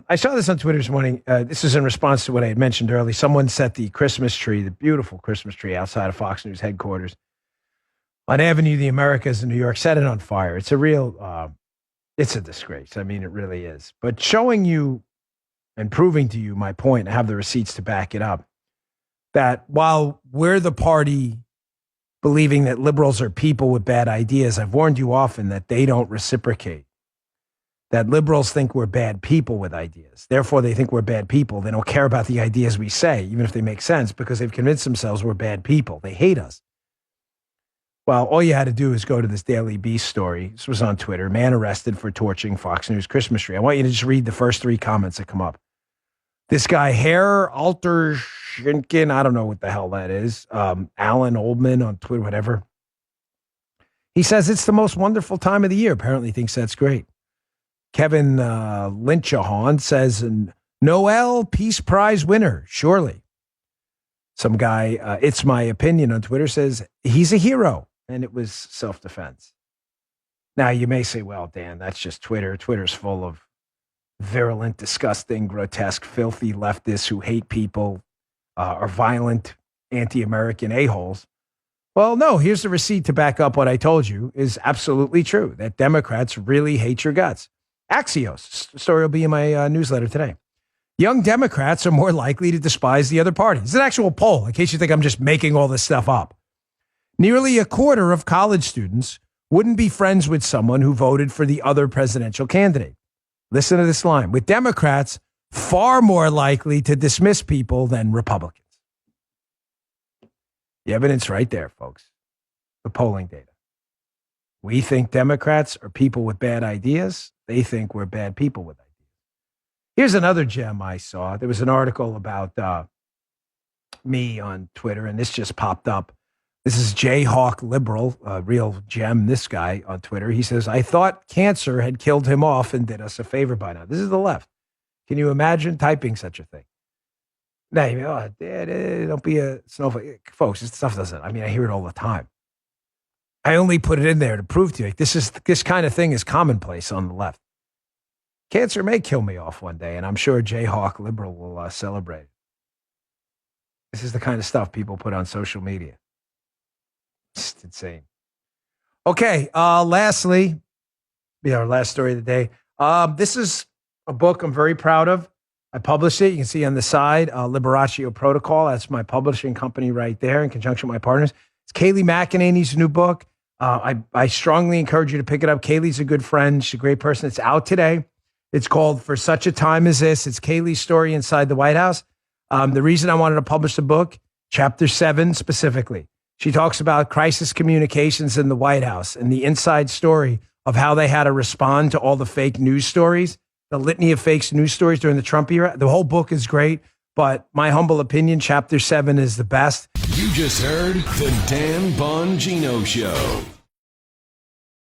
I saw this on Twitter this morning. This is in response to what I had mentioned earlier. Someone set the Christmas tree, the beautiful Christmas tree outside of Fox News headquarters on Avenue of the Americas in New York, set it on fire. It's a real, it's a disgrace. I mean, it really is. But showing you and proving to you my point, I have the receipts to back it up, that while we're the party believing that liberals are people with bad ideas, I've warned you often that they don't reciprocate. That liberals think we're bad people with ideas. Therefore, they think we're bad people. They don't care about the ideas we say, even if they make sense, because they've convinced themselves we're bad people. They hate us. Well, all you had to do is go to this Daily Beast story. This was on Twitter. Man arrested for torching Fox News Christmas tree. I want you to just read the first three comments that come up. This guy, Hair Alter Shinkin, I don't know what the hell that is. Alan Oldman on Twitter, whatever. He says it's the most wonderful time of the year. Apparently thinks that's great. Kevin Lynchahan says, Noel Peace Prize winner, surely. Some guy, It's My Opinion on Twitter says, he's a hero, and it was self-defense. Now, you may say, well, Dan, that's just Twitter. Twitter's full of virulent, disgusting, grotesque, filthy leftists who hate people, are violent, anti-American a-holes. Well, no, here's the receipt to back up what I told you is absolutely true, that Democrats really hate your guts. Axios, the story will be in my newsletter today. Young Democrats are more likely to despise the other party. It's an actual poll, in case you think I'm just making all this stuff up. Nearly a quarter of college students wouldn't be friends with someone who voted for the other presidential candidate. Listen to this line. With Democrats, far more likely to dismiss people than Republicans. The evidence right there, folks. The polling data. We think Democrats are people with bad ideas. They think we're bad people with ideas. Here's another gem I saw. There was an article about me on Twitter, and this just popped up. This is Jayhawk Liberal, a real gem, this guy on Twitter. He says, I thought cancer had killed him off and did us a favor by now. This is the left. Can you imagine typing such a thing? Now, you go, oh, Dad, don't be a snowflake. Folks, this stuff doesn't. I mean, I hear it all the time. I only put it in there to prove to you, this kind of thing is commonplace on the left. Cancer may kill me off one day, and I'm sure Jayhawk Liberal will celebrate. This is the kind of stuff people put on social media. It's insane. Okay, lastly, our last story of the day. This is a book I'm very proud of. I published it. You can see on the side, Liberatio Protocol. That's my publishing company right there in conjunction with my partners. It's Kayleigh McEnany's new book. I strongly encourage you to pick it up. Kayleigh's a good friend. She's a great person. It's out today. It's called For Such a Time as This. It's Kayleigh's story inside the White House. The reason I wanted to publish the book, chapter 7 specifically, she talks about crisis communications in the White House and the inside story of how they had to respond to all the fake news stories, the litany of fake news stories during the Trump era. The whole book is great, but my humble opinion, chapter 7 is the best. You just heard the Dan Bongino Show.